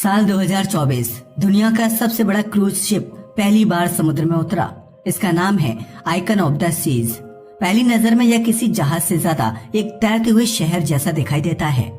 साल 2024 दुनिया का सबसे बड़ा क्रूज शिप पहली बार समुद्र में उतरा। इसका नाम है आइकन ऑफ द सीज। पहली नजर में यह किसी जहाज से ज्यादा एक तैरते हुए शहर जैसा दिखाई देता है।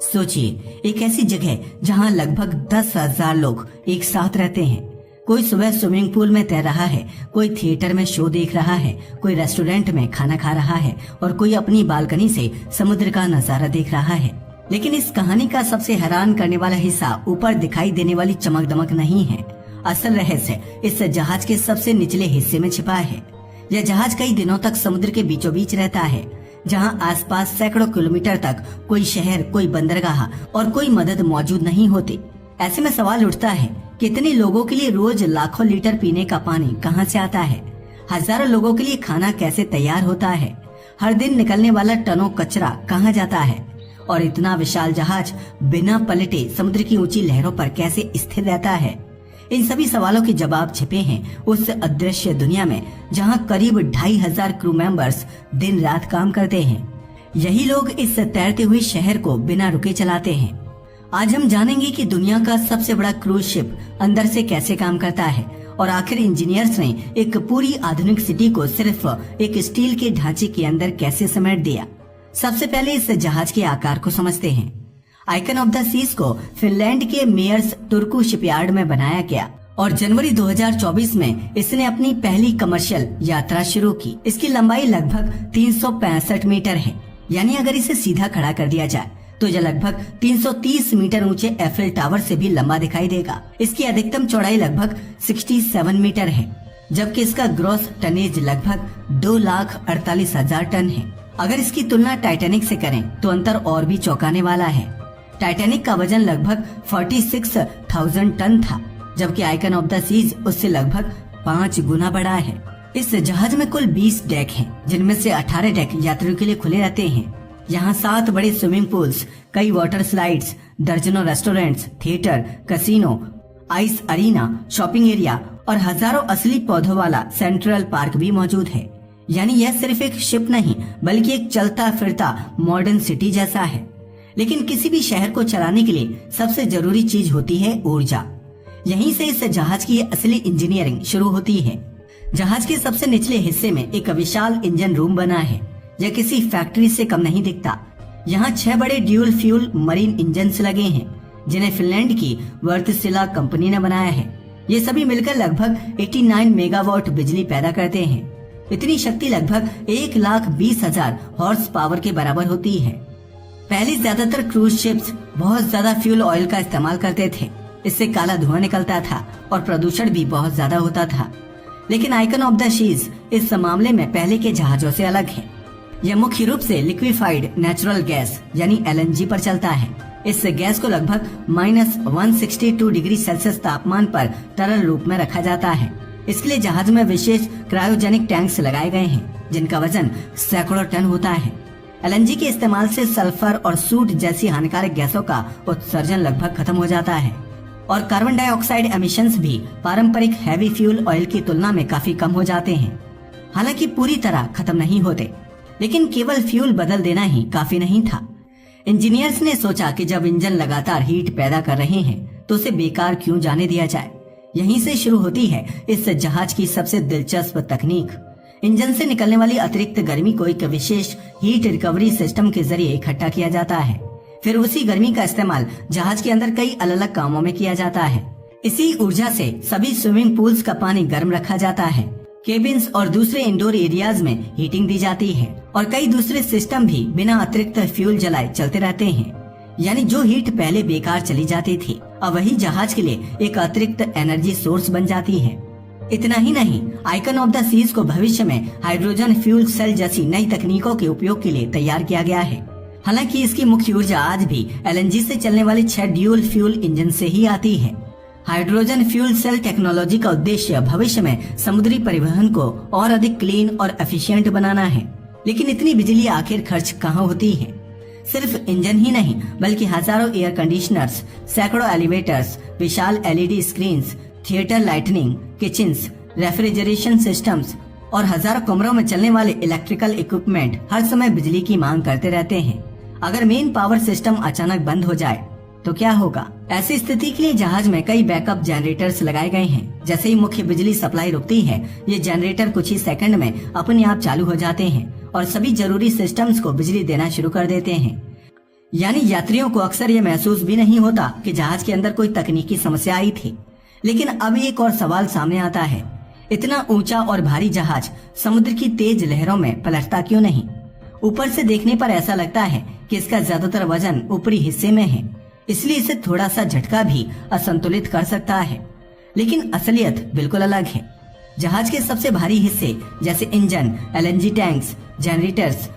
सोचिए, एक ऐसी जगह जहां लगभग 10,000 लोग एक साथ रहते हैं। कोई सुबह स्विमिंग पूल में तैर रहा है, कोई थिएटर में शो देख रहा है, कोई रेस्टोरेंट में खाना खा रहा है और कोई अपनी बालकनी से समुद्र का नजारा देख रहा है। लेकिन इस कहानी का सबसे हैरान करने वाला हिस्सा ऊपर दिखाई देने वाली चमक दमक नहीं है। असल रहस्य इस जहाज के सबसे निचले हिस्से में छिपा है। यह जहाज कई दिनों तक समुद्र के बीचों बीच रहता है, जहां आसपास सैकड़ों किलोमीटर तक कोई शहर, कोई बंदरगाह और कोई मदद मौजूद नहीं होती। ऐसे में सवाल उठता है, कितने लोगों के लिए रोज लाखों लीटर पीने का पानी कहां से आता है? हजारों लोगों के लिए खाना कैसे तैयार होता है? हर दिन निकलने वाला टनों कचरा कहां जाता है? और इतना विशाल जहाज बिना पलटे समुद्र की ऊंची लहरों पर कैसे स्थिर रहता है? इन सभी सवालों के जवाब छिपे हैं उस अदृश्य दुनिया में, जहां करीब 2,500 क्रू मेंबर्स दिन रात काम करते हैं। यही लोग इस तैरते हुए शहर को बिना रुके चलाते हैं। आज हम जानेंगे कि दुनिया का सबसे बड़ा क्रूज शिप अंदर से कैसे काम करता है और आखिर इंजीनियर्स ने एक पूरी आधुनिक सिटी को सिर्फ एक स्टील के ढांचे के अंदर कैसे समेट दिया। सबसे पहले इस जहाज के आकार को समझते हैं। आइकन ऑफ द सीज को फिनलैंड के मेयर्स तुर्कू शिपयार्ड में बनाया गया और जनवरी 2024 में इसने अपनी पहली कमर्शियल यात्रा शुरू की। इसकी लंबाई लगभग 365 मीटर है, यानी अगर इसे सीधा खड़ा कर दिया जाए तो यह लगभग 330 मीटर ऊंचे एफिल टावर से भी लंबा दिखाई देगा। इसकी अधिकतम चौड़ाई लगभग 67 मीटर है, जबकि इसका ग्रॉस टनेज लगभग 2,48,000 टन है। अगर इसकी तुलना टाइटैनिक से करें तो अंतर और भी चौंकाने वाला है। टाइटैनिक का वजन लगभग 46,000 टन था, जबकि आइकन ऑफ द सीज उससे लगभग 5 गुना बड़ा है। इस जहाज में कुल 20 डेक हैं, जिनमें से 18 डेक यात्रियों के लिए खुले रहते हैं। यहाँ 7 बड़े स्विमिंग पूल्स, कई वाटर स्लाइड्स, दर्जनों restaurants, theatre, casino, ice arena, shopping area और हजारों असली पौधों वाला सेंट्रल पार्क भी मौजूद है। यानी यह सिर्फ एक शिप नहीं, बल्कि एक चलता फिरता मॉडर्न सिटी जैसा है। लेकिन किसी भी शहर को चलाने के लिए सबसे जरूरी चीज होती है ऊर्जा। यहीं से इस जहाज की असली इंजीनियरिंग शुरू होती है। जहाज के सबसे निचले हिस्से में एक विशाल इंजन रूम बना है। यह किसी फैक्ट्री से कम नहीं दिखता। यहाँ 6 बड़े ड्यूल फ्यूल मरीन इंजन लगे हैं, जिन्हें फिनलैंड की वर्तसिला कंपनी ने बनाया है। ये सभी मिलकर लगभग 89 मेगावाट बिजली पैदा करते हैं। इतनी शक्ति लगभग 1,20,000 हॉर्स पावर के बराबर होती है। पहले ज्यादातर क्रूज शिप्स बहुत ज्यादा फ्यूल ऑयल का इस्तेमाल करते थे। इससे काला धुआं निकलता था और प्रदूषण भी बहुत ज्यादा होता था। लेकिन आइकन ऑफ द सीज इस मामले में पहले के जहाजों से अलग है। यह मुख्य रूप से लिक्विफाइड नेचुरल गैस यानी LNG पर चलता है। इस गैस को लगभग -162 डिग्री सेल्सियस तापमान पर तरल रूप में रखा जाता है। इसके लिए जहाज में विशेष क्रायोजेनिक टैंक्स लगाए गए हैं, जिनका वजन सैकड़ों टन होता है। LNG के इस्तेमाल से सल्फर और सूट जैसी हानिकारक गैसों का उत्सर्जन लगभग खत्म हो जाता है और कार्बन डाइऑक्साइड एमिशंस भी पारंपरिक हैवी फ्यूल ऑयल की तुलना में काफी कम हो जाते हैं। हालांकि पूरी तरह खत्म नहीं होते, लेकिन केवल फ्यूल बदल देना ही काफी नहीं था। इंजीनियर्स ने सोचा कि जब इंजन लगातार हीट पैदा कर रहे हैं तो उसे बेकार क्यों जाने दिया जाए। यहीं से शुरू होती है इस जहाज की सबसे दिलचस्प तकनीक। इंजन से निकलने वाली अतिरिक्त गर्मी को एक विशेष हीट रिकवरी सिस्टम के जरिए इकट्ठा किया जाता है। फिर उसी गर्मी का इस्तेमाल जहाज के अंदर कई अलग अलग कामों में किया जाता है। इसी ऊर्जा से सभी स्विमिंग पूल्स का पानी गर्म रखा जाता है। केबिन्स और दूसरे इंडोर एरियाज में हीटिंग दी जाती है और कई दूसरे सिस्टम भी बिना अतिरिक्त फ्यूल जलाए चलते रहते हैं। यानी जो हीट पहले बेकार चली जाती थी, अब वही जहाज के लिए एक अतिरिक्त एनर्जी सोर्स बन जाती है। इतना ही नहीं, आइकन ऑफ द सीज को भविष्य में हाइड्रोजन फ्यूल सेल जैसी नई तकनीकों के उपयोग के लिए तैयार किया गया है। हालांकि इसकी मुख्य ऊर्जा आज भी LNG से चलने वाले 6 ड्यूल फ्यूल इंजन से ही आती है। हाइड्रोजन फ्यूल सेल टेक्नोलॉजी का उद्देश्य भविष्य में समुद्री परिवहन को और अधिक क्लीन और एफिशिएंट बनाना है। लेकिन इतनी बिजली आखिर खर्च कहाँ होती है? सिर्फ इंजन ही नहीं, बल्कि हजारों एयर कंडीशनर्स, सैकड़ों एलिवेटर्स, विशाल LED screens, theatre lightning, kitchens, refrigeration systems और हजारों कमरों में चलने वाले इलेक्ट्रिकल इक्विपमेंट हर समय बिजली की मांग करते रहते हैं। अगर मेन पावर सिस्टम अचानक बंद हो जाए तो क्या होगा? ऐसी स्थिति के लिए जहाज में कई बैकअप जनरेटर्स लगाए गए हैं। जैसे ही मुख्य बिजली सप्लाई रुकती है, ये जनरेटर कुछ ही सेकंड में अपने आप चालू हो जाते हैं और सभी जरूरी सिस्टम्स को बिजली देना शुरू कर देते हैं। यानी यात्रियों को अक्सर ये महसूस भी नहीं होता कि जहाज के अंदर कोई तकनीकी समस्या आई थी। लेकिन अब एक और सवाल सामने आता है, इतना ऊंचा और भारी जहाज समुद्र की तेज लहरों में पलटता क्यों नहीं? ऊपर से देखने पर ऐसा लगता है कि इसका ज्यादातर वजन ऊपरी हिस्से में है, इसलिए इसे थोड़ा सा झटका भी असंतुलित कर सकता है। लेकिन असलियत बिल्कुल अलग है। जहाज के सबसे भारी हिस्से जैसे engine, LNG tanks, generators,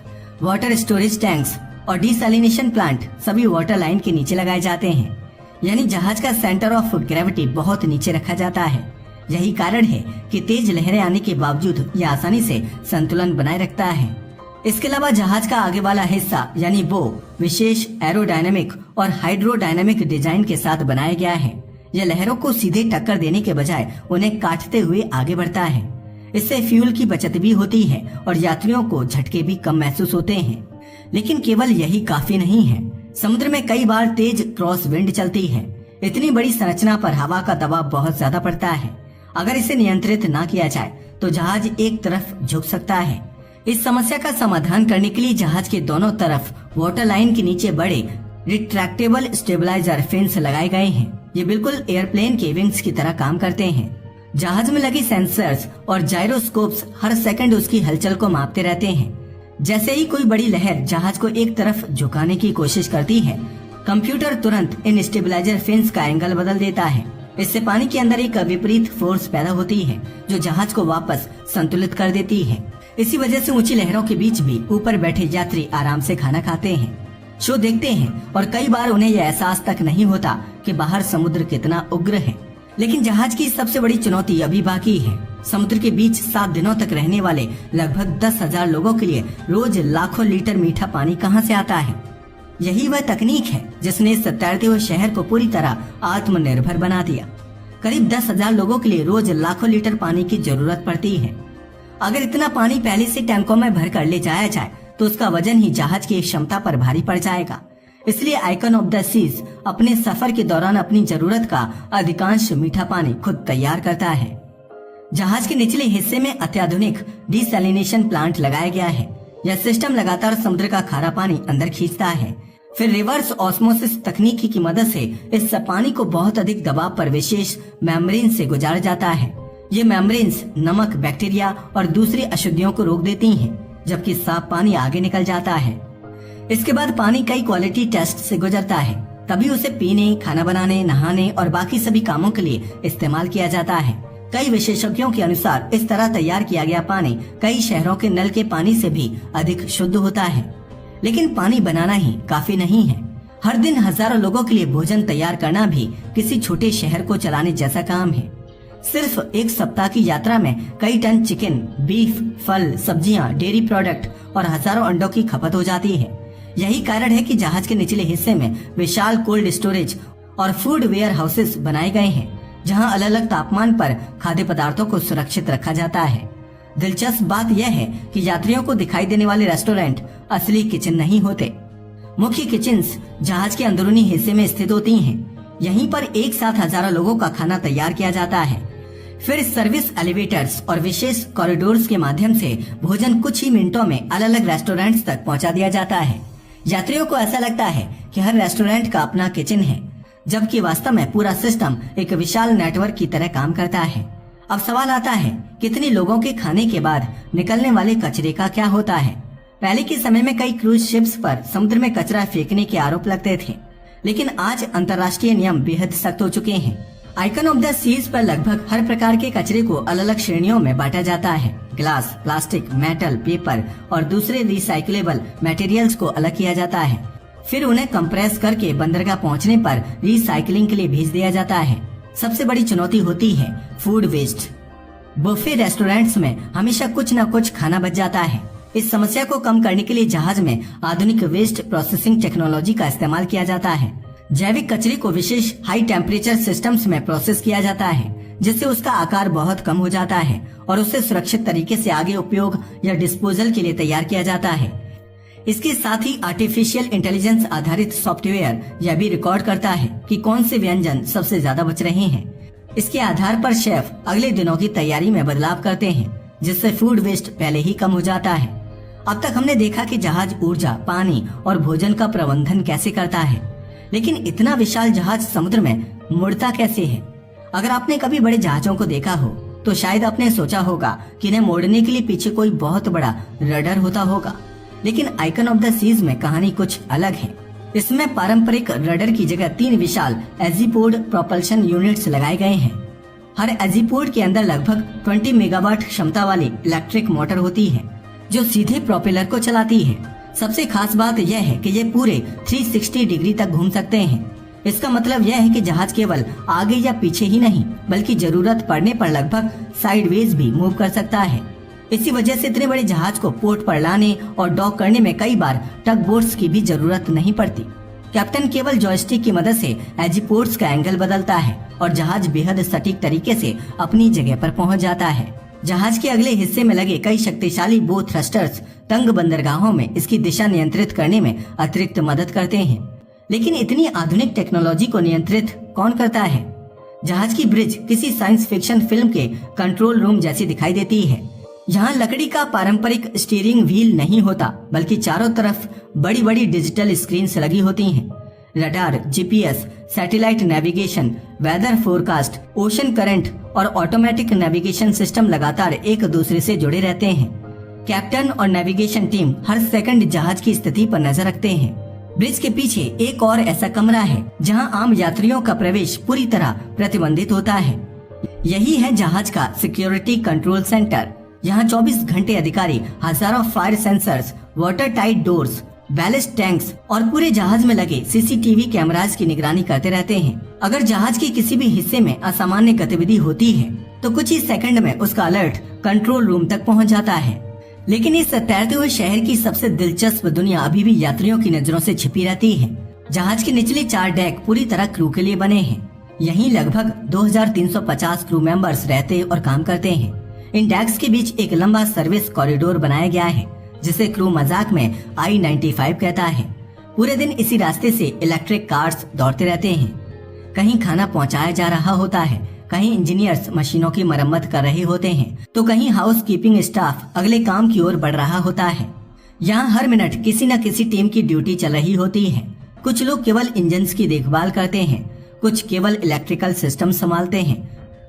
water storage tanks और डिसैलिनेशन प्लांट सभी वाटर लाइन के नीचे लगाए जाते हैं। यानी जहाज का सेंटर ऑफ ग्रेविटी बहुत नीचे रखा जाता है। यही कारण है कि तेज लहरें आने के बावजूद यह आसानी से संतुलन बनाए रखता है। इसके अलावा जहाज का आगे वाला हिस्सा यानी वो विशेष एरोडायनेमिक और हाइड्रोडायनेमिक डिजाइन के साथ बनाया गया है। यह लहरों को सीधे टक्कर देने के बजाय उन्हें काटते हुए आगे बढ़ता है। इससे फ्यूल की बचत भी होती है और यात्रियों को झटके भी कम महसूस होते हैं। लेकिन केवल यही काफी नहीं है। समुद्र में कई बार तेज क्रॉस विंड चलती है। इतनी बड़ी संरचना पर हवा का दबाव बहुत ज्यादा पड़ता है। अगर इसे नियंत्रित ना किया जाए तो जहाज एक तरफ झुक सकता है। इस समस्या का समाधान करने के लिए जहाज के दोनों तरफ वाटर लाइन के नीचे बड़े रिट्रैक्टेबल स्टेबलाइजर फिन्स लगाए गए हैं। ये बिल्कुल एयरप्लेन के विंग्स की तरह काम करते हैं। जहाज में लगे सेंसर्स और जायरोस्कोप्स हर सेकंड उसकी हलचल को मापते रहते हैं। जैसे ही कोई बड़ी लहर जहाज को एक तरफ झुकाने की कोशिश करती है, कंप्यूटर तुरंत इन स्टेबलाइजर फिन्स का एंगल बदल देता है। इससे पानी के अंदर एक विपरीत फोर्स पैदा होती है जो जहाज को वापस संतुलित कर देती है। इसी वजह से ऊंची लहरों के बीच भी ऊपर बैठे यात्री आराम से खाना खाते हैं, शो देखते हैं और कई बार उन्हें यह एहसास तक नहीं होता कि बाहर समुद्र कितना उग्र है। लेकिन जहाज की सबसे बड़ी चुनौती अभी बाकी है। समुद्र के बीच 7 दिनों तक रहने वाले लगभग 10,000 लोगों के लिए रोज लाखों लीटर मीठा पानी कहां से आता है? यही वह तकनीक है जिसने इस तैरते हुए शहर को पूरी तरह आत्मनिर्भर बना दिया। करीब 10,000 लोगों के लिए रोज लाखों लीटर पानी की जरूरत पड़ती है। अगर इतना पानी पहले से टैंकों में भर कर ले जाया जाए तो उसका वजन ही जहाज की क्षमता पर भारी पड़ जाएगा। इसलिए आइकन ऑफ द सीज अपने सफर के दौरान अपनी जरूरत का अधिकांश मीठा पानी खुद तैयार करता है। जहाज के निचले हिस्से में अत्याधुनिक डिसैलिनेशन प्लांट लगाया गया है। यह सिस्टम लगातार समुद्र का खारा पानी अंदर खींचता है, फिर रिवर्स ऑस्मोसिस तकनीकी की मदद से इस पानी को बहुत अधिक दबाव पर विशेष मेम्ब्रेन से गुजार जाता है। ये मेम्ब्रेन्स नमक, बैक्टीरिया और दूसरी अशुद्धियों को रोक देती हैं, जबकि साफ पानी आगे निकल जाता है। इसके बाद पानी कई क्वालिटी टेस्ट से गुजरता है, तभी उसे पीने, खाना बनाने, नहाने और बाकी सभी कामों के लिए इस्तेमाल किया जाता है। कई विशेषज्ञों के अनुसार इस तरह तैयार किया गया पानी कई शहरों के नल के पानी से भी अधिक शुद्ध होता है। लेकिन पानी बनाना ही काफी नहीं है। हर दिन हजारों लोगों के लिए भोजन तैयार करना भी किसी छोटे शहर को चलाने जैसा काम है। सिर्फ एक सप्ताह की यात्रा में कई टन चिकन, बीफ, फल, सब्जियां, डेयरी प्रोडक्ट और हजारों अंडों की खपत हो जाती है। यही कारण है कि जहाज के निचले हिस्से में विशाल कोल्ड स्टोरेज और फूड वेयर हाउसेस बनाए गए हैं, जहां अलग अलग तापमान पर खाद्य पदार्थों को सुरक्षित रखा जाता है। दिलचस्प बात यह है कि यात्रियों को दिखाई देने वाले रेस्टोरेंट असली किचन नहीं होते। मुख्य किचन्स जहाज के अंदरूनी हिस्से में स्थित होती हैं। यहीं पर एक साथ हजारों लोगों का खाना तैयार किया जाता है। फिर सर्विस एलिवेटर्स और विशेष कॉरिडोर्स के माध्यम से भोजन कुछ ही मिनटों में अलग अलग रेस्टोरेंट्स तक पहुंचा दिया जाता है। यात्रियों को ऐसा लगता है कि हर रेस्टोरेंट का अपना किचन है, जबकि वास्तव में पूरा सिस्टम एक विशाल नेटवर्क की तरह काम करता है। अब सवाल आता है, कितने लोगों के खाने के बाद निकलने वाले कचरे का क्या होता है? पहले के समय में कई क्रूज शिप्स पर समुद्र में कचरा फेंकने के आरोप लगते थे, लेकिन आज अंतर्राष्ट्रीय नियम बेहद सख्त हो चुके हैं। आइकन ऑफ द सीज पर लगभग हर प्रकार के कचरे को अलग अलग श्रेणियों में बांटा जाता है। ग्लास, प्लास्टिक, मेटल, पेपर और दूसरे रिसाइक्लेबल मटेरियल्स को अलग किया जाता है। फिर उन्हें कंप्रेस करके बंदरगाह पहुंचने पर रिसाइकलिंग के लिए भेज दिया जाता है। सबसे बड़ी चुनौती होती है फूड वेस्ट। बुफे रेस्टोरेंट्स में हमेशा कुछ न कुछ खाना बच जाता है। इस समस्या को कम करने के लिए जहाज में आधुनिक वेस्ट प्रोसेसिंग टेक्नोलॉजी का इस्तेमाल किया जाता है। जैविक कचरे को विशेष हाई टेम्परेचर सिस्टम्स में प्रोसेस किया जाता है, जिससे उसका आकार बहुत कम हो जाता है और उसे सुरक्षित तरीके से आगे उपयोग या डिस्पोजल के लिए तैयार किया जाता है। इसके साथ ही आर्टिफिशियल इंटेलिजेंस आधारित सॉफ्टवेयर यह भी रिकॉर्ड करता है कि कौन से व्यंजन सबसे ज्यादा बच रहे हैं। इसके आधार पर शेफ अगले दिनों की तैयारी में बदलाव करते हैं, जिससे फूड वेस्ट पहले ही कम हो जाता है। अब तक हमने देखा कि जहाज ऊर्जा, पानी और भोजन का प्रबंधन कैसे करता है, लेकिन इतना विशाल जहाज समुद्र में मुड़ता कैसे है? अगर आपने कभी बड़े जहाजों को देखा हो तो शायद आपने सोचा होगा कि इन्हें मोड़ने के लिए पीछे कोई बहुत बड़ा रडर होता होगा, लेकिन आइकन ऑफ द सीज में कहानी कुछ अलग है। इसमें पारंपरिक रडर की जगह 3 विशाल एजीपोड प्रोपल्शन यूनिट्स लगाए गए हैं। हर एजीपोड के अंदर लगभग 20 मेगावाट क्षमता वाली इलेक्ट्रिक मोटर होती है जो सीधे प्रोपेलर को चलाती है। सबसे खास बात यह है कि ये पूरे 360 डिग्री तक घूम सकते हैं। इसका मतलब यह है कि जहाज केवल आगे या पीछे ही नहीं बल्कि जरूरत पड़ने पर लगभग साइडवेज भी मूव कर सकता है। इसी वजह से इतने बड़े जहाज को पोर्ट पर लाने और डॉक करने में कई बार टग बोट्स की भी जरूरत नहीं पड़ती। कैप्टन केवल जॉयस्टिक की मदद से एजीपोर्ट्स का एंगल बदलता है और जहाज बेहद सटीक तरीके से अपनी जगह पर पहुंच जाता है। जहाज के अगले हिस्से में लगे कई शक्तिशाली बो थ्रस्टर्स तंग बंदरगाहों में इसकी दिशा नियंत्रित करने में अतिरिक्त मदद करते हैं। लेकिन इतनी आधुनिक टेक्नोलॉजी को नियंत्रित कौन करता है? जहाज की ब्रिज किसी साइंस फिक्शन फिल्म के कंट्रोल रूम जैसी दिखाई देती है। यहाँ लकड़ी का पारंपरिक स्टीयरिंग व्हील नहीं होता, बल्कि चारों तरफ बड़ी बड़ी डिजिटल स्क्रीन लगी होती हैं। Radar, GPS, satellite navigation, weather forecast, ocean current और ऑटोमेटिक नेविगेशन सिस्टम लगातार एक दूसरे से जुड़े रहते हैं। कैप्टन और नेविगेशन टीम हर सेकंड जहाज की स्थिति पर नजर रखते हैं। ब्रिज के पीछे एक और ऐसा कमरा है जहां आम यात्रियों का प्रवेश पूरी तरह प्रतिबंधित होता है। यही है जहाज का सिक्योरिटी कंट्रोल सेंटर। यहाँ 24 घंटे अधिकारी हजारों fire sensors, water tight doors, ballast tanks और पूरे जहाज में लगे सीसीटीवी कैमरास की निगरानी करते रहते हैं। अगर जहाज के किसी भी हिस्से में असामान्य गतिविधि होती है तो कुछ ही सेकंड में उसका अलर्ट कंट्रोल रूम तक पहुंच जाता है। लेकिन इस तैरते हुए शहर की सबसे दिलचस्प दुनिया अभी भी यात्रियों की नजरों से छिपी रहती है। जहाज के निचले 4 डेक पूरी तरह क्रू के लिए बने हैं। यहीं लगभग 2350 क्रू मेंबर्स रहते और काम करते हैं। इन डेक्स के बीच एक लंबा सर्विस कॉरिडोर बनाया गया है जिसे क्रू मजाक में I-95 कहता है। पूरे दिन इसी रास्ते से इलेक्ट्रिक कार्स दौड़ते रहते हैं। कहीं खाना पहुंचाया जा रहा होता है, कहीं इंजीनियर्स मशीनों की मरम्मत कर रहे होते हैं, तो कहीं हाउस कीपिंग स्टाफ अगले काम की ओर बढ़ रहा होता है। यहाँ हर मिनट किसी न किसी टीम की ड्यूटी चल रही होती है। कुछ लोग केवल इंजन्स की देखभाल करते हैं, कुछ केवल इलेक्ट्रिकल सिस्टम संभालते हैं,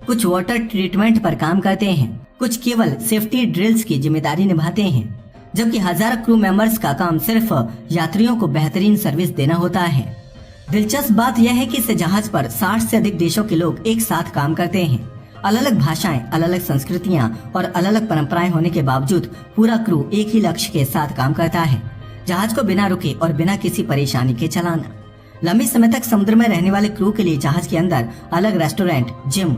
कुछ वाटर ट्रीटमेंट पर काम करते हैं, कुछ केवल सेफ्टी ड्रिल्स की जिम्मेदारी निभाते हैं, जबकि हजारों क्रू मेंबर्स का काम सिर्फ यात्रियों को बेहतरीन सर्विस देना होता है। दिलचस्प बात यह है कि इस जहाज पर 60 से अधिक देशों के लोग एक साथ काम करते हैं। अलग अलग भाषाएं, अलग अलग संस्कृतियां और अलग अलग परंपराएं होने के बावजूद पूरा क्रू एक ही लक्ष्य के साथ काम करता है, जहाज को बिना रुके और बिना किसी परेशानी के चलाना। लंबे समय तक समुद्र में रहने वाले क्रू के लिए जहाज के अंदर अलग restaurant, gym,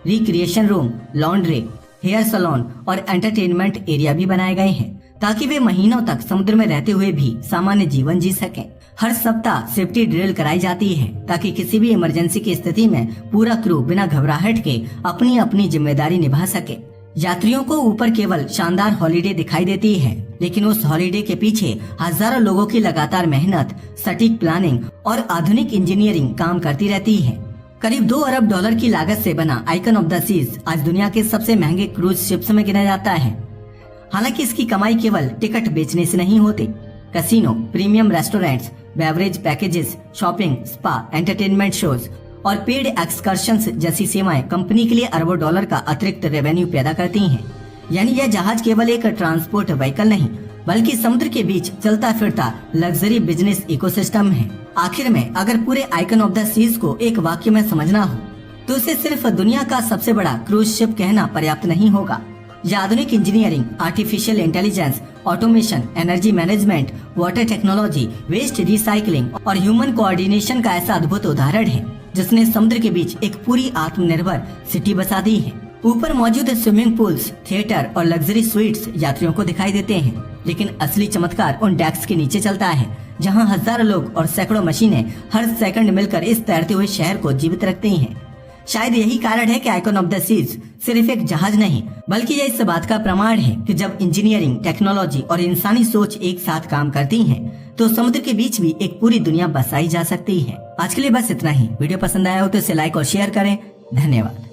recreation room, laundry, hair salon और एंटरटेनमेंट एरिया भी बनाए गए हैं ताकि वे महीनों तक समुद्र में रहते हुए भी सामान्य जीवन जी सकें। हर सप्ताह सेफ्टी ड्रिल कराई जाती है ताकि किसी भी इमरजेंसी की स्थिति में पूरा क्रू बिना घबराहट के अपनी अपनी जिम्मेदारी निभा सके। यात्रियों को ऊपर केवल शानदार हॉलिडे दिखाई देती है, लेकिन उस हॉलिडे के पीछे हजारों लोगों की लगातार मेहनत, सटीक प्लानिंग और आधुनिक इंजीनियरिंग काम करती रहती है। करीब $2 अरब की लागत से बना आइकन ऑफ द सीज आज दुनिया के सबसे महंगे क्रूज शिप्स में गिना जाता है। हालांकि इसकी कमाई केवल टिकट बेचने से नहीं होती। Casino, premium restaurants, beverage packages, shopping, spa, entertainment shows और पेड एक्सकर्शंस जैसी सेवाएं कंपनी के लिए अरबों डॉलर का अतिरिक्त रेवेन्यू पैदा करती हैं। यानी यह जहाज केवल एक ट्रांसपोर्ट व्हीकल नहीं, बल्कि समुद्र के बीच चलता फिरता लग्जरी बिजनेस इकोसिस्टम है। आखिर में अगर पूरे आइकन ऑफ द सीज को एक वाक्य में समझना हो तो उसे सिर्फ दुनिया का सबसे बड़ा क्रूज शिप कहना पर्याप्त नहीं होगा। यह आधुनिक engineering, artificial intelligence, automation, energy management, water technology, waste recycling और ह्यूमन कोऑर्डिनेशन का ऐसा अद्भुत उदाहरण है जिसने समुद्र के बीच एक पूरी आत्मनिर्भर सिटी बसा दी है। ऊपर मौजूद स्विमिंग पूल्स, थिएटर और लग्जरी स्वीट्स यात्रियों को दिखाई देते हैं, लेकिन असली चमत्कार उन डेक्स के नीचे चलता है जहां हजारों लोग और सैकड़ों मशीनें हर सेकंड मिलकर इस तैरते हुए शहर को जीवित रखती हैं। शायद यही कारण है कि आइकन ऑफ द सीज सिर्फ एक जहाज नहीं, बल्कि यह इस बात का प्रमाण है कि जब इंजीनियरिंग, टेक्नोलॉजी और इंसानी सोच एक साथ काम करती हैं, तो समुद्र के बीच भी एक पूरी दुनिया बसाई जा सकती है। आज के लिए बस इतना ही। वीडियो पसंद आया हो तो इसे लाइक और शेयर करें। धन्यवाद।